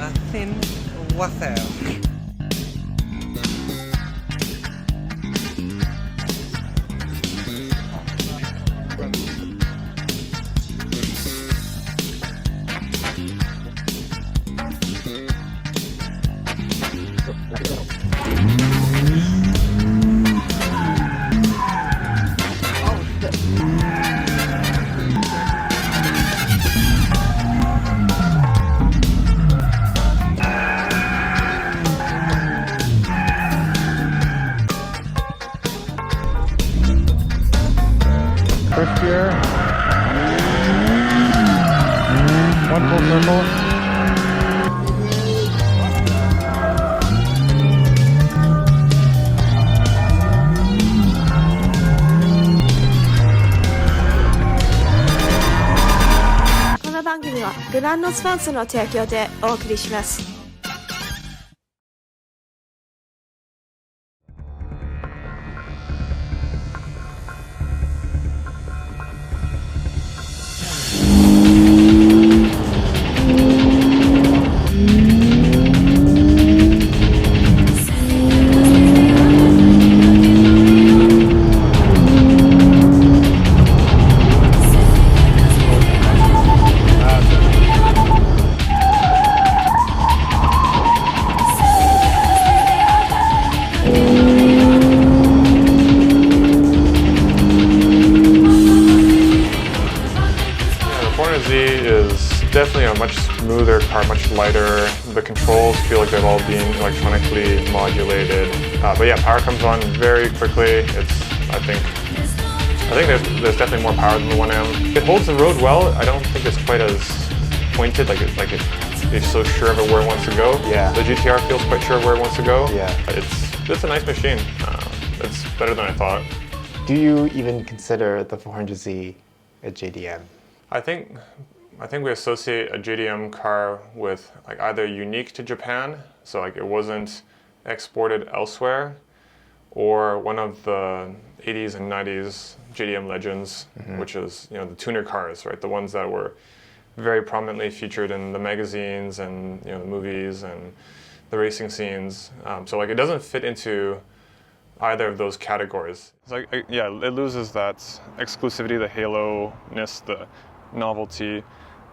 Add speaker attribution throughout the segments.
Speaker 1: thin waffle.
Speaker 2: First gear, one full circle.
Speaker 3: This 番組はグランドスパンスの提供でお送りします。
Speaker 4: Is definitely a much smoother car, much lighter. The controls feel like they've all been electronically modulated. But yeah, power comes on very quickly. I think there's definitely more power than the 1M. It holds the road well. I don't think it's quite as pointed, it's so sure of where it wants to go.
Speaker 2: Yeah.
Speaker 4: The GTR feels quite sure of where it wants to go.
Speaker 2: Yeah.
Speaker 4: It's a nice machine. It's better than I thought.
Speaker 2: Do you even consider the 400Z a JDM?
Speaker 4: I think we associate a JDM car with either unique to Japan, so it wasn't exported elsewhere, or one of the 80s and 90s JDM legends, which is the tuner cars, right? The ones that were very prominently featured in the magazines and the movies and the racing scenes. So it doesn't fit into either of those categories. Yeah, it loses that exclusivity, the halo-ness, the novelty.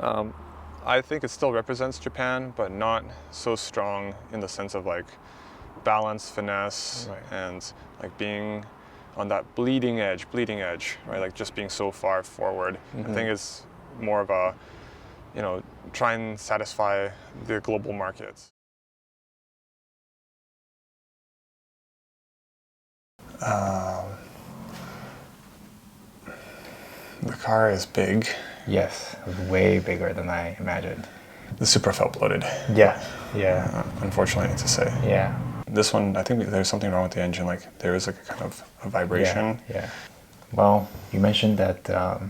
Speaker 4: I think it still represents Japan, but not so strong in the sense of balance, finesse,
Speaker 2: right,
Speaker 4: and being on that bleeding edge, right? Just being so far forward. I think it's more of a, try and satisfy the global markets. The car is big.
Speaker 2: Yes, way bigger than I imagined.
Speaker 4: The Supra felt bloated.
Speaker 2: Yeah.
Speaker 4: Unfortunately to say.
Speaker 2: Yeah.
Speaker 4: This one, I think there's something wrong with the engine. There is a kind of a vibration.
Speaker 2: Yeah. Well, you mentioned that a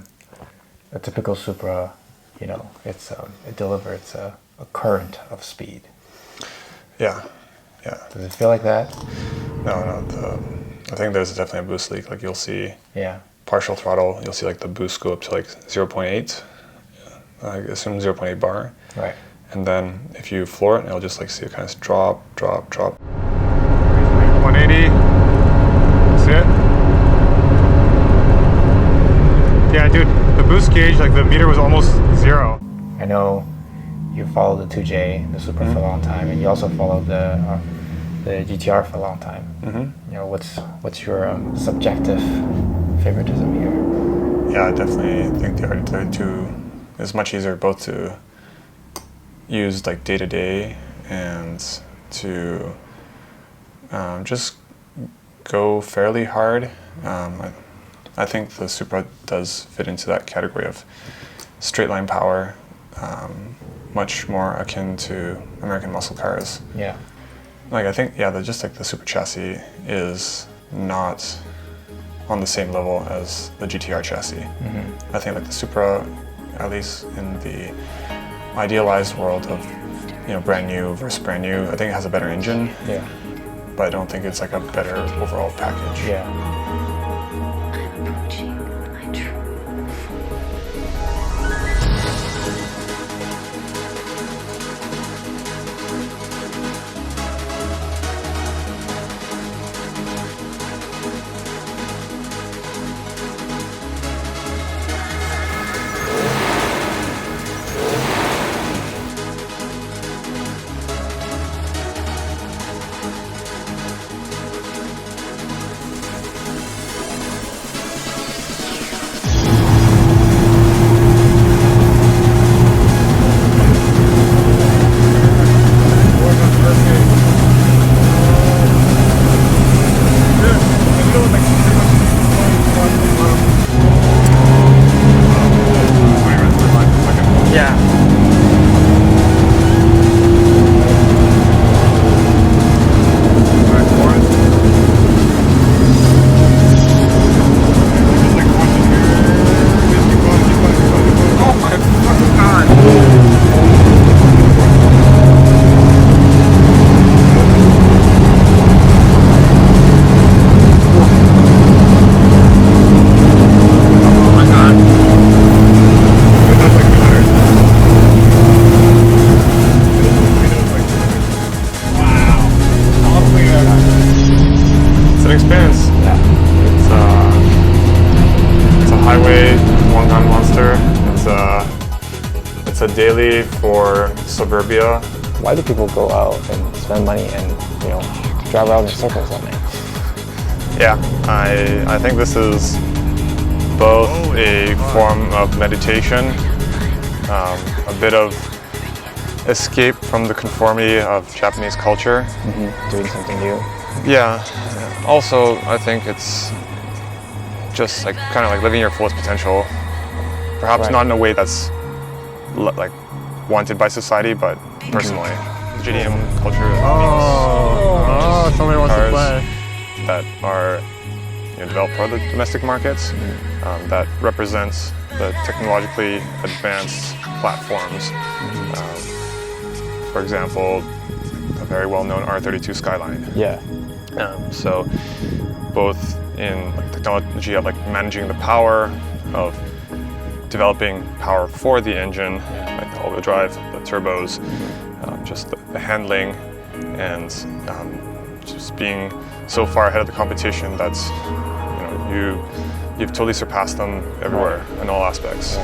Speaker 2: typical Supra, it delivers a current of speed.
Speaker 4: Yeah.
Speaker 2: Does it feel like that?
Speaker 4: No. I think there's definitely a boost leak. You'll see.
Speaker 2: Yeah.
Speaker 4: Partial throttle, you'll see the boost go up to 0.8, I assume 0.8 bar.
Speaker 2: Right.
Speaker 4: And then if you floor it, it'll just see it kind of drop. 180. See it? Yeah, dude, the boost gauge, the meter was almost 0.
Speaker 2: I know you followed the 2J, the Supra for a long time, and you also followed the GTR for a long time. What's your subjective favoritism here?
Speaker 4: Yeah, I definitely think the RD32 is much easier both to use day to day and to just go fairly hard. I think the Supra does fit into that category of straight line power, much more akin to American muscle cars.
Speaker 2: Yeah.
Speaker 4: I think, the Supra chassis is not on the same level as the GTR chassis. I think the Supra, at least in the idealized world of brand new versus brand new, I think it has a better engine.
Speaker 2: Yeah.
Speaker 4: But I don't think it's a better overall package.
Speaker 2: Yeah.
Speaker 4: experience.
Speaker 2: Yeah.
Speaker 4: It's a highway one-gun monster. It's a daily for suburbia.
Speaker 2: Why do people go out and spend money and drive around in circles all night?
Speaker 4: Yeah, I think this is both a form of meditation, a bit of escape from the conformity of Japanese culture.
Speaker 2: Doing something new.
Speaker 4: Yeah. Also, I think it's just like kind of like living your fullest potential. Perhaps
Speaker 2: Right.
Speaker 4: not in a way that's like wanted by society, but personally, JDM culture means
Speaker 1: somebody wants to
Speaker 4: cars
Speaker 1: play.
Speaker 4: that are developed for the domestic markets, that represents the technologically advanced platforms. For example, a very well-known R32 Skyline.
Speaker 2: Yeah.
Speaker 4: So both in technology of managing the power, of developing power for the engine, like the all-wheel drive, the turbos, just the handling, and just being so far ahead of the competition that's you've totally surpassed them everywhere in all aspects.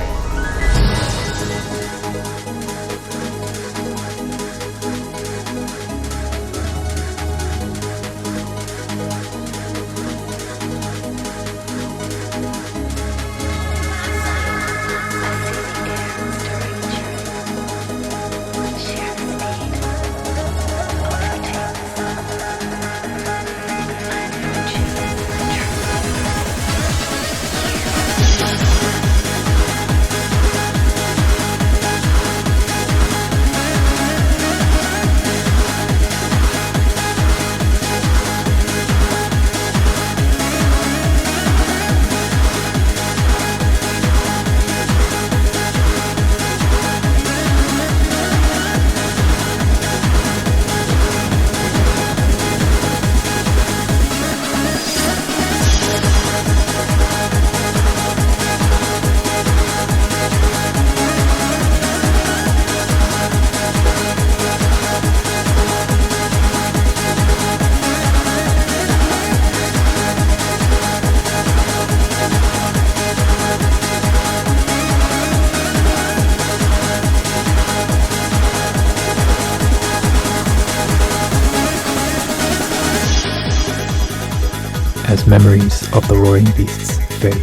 Speaker 5: As memories of the roaring beasts fade,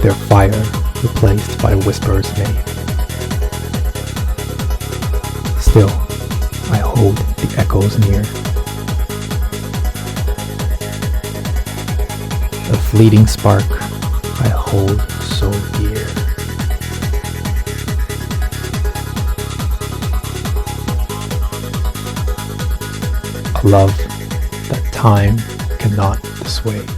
Speaker 5: their fire replaced by whispers made. Still, I hold the echoes near. A fleeting spark I hold so dear. A love that time cannot dissuade.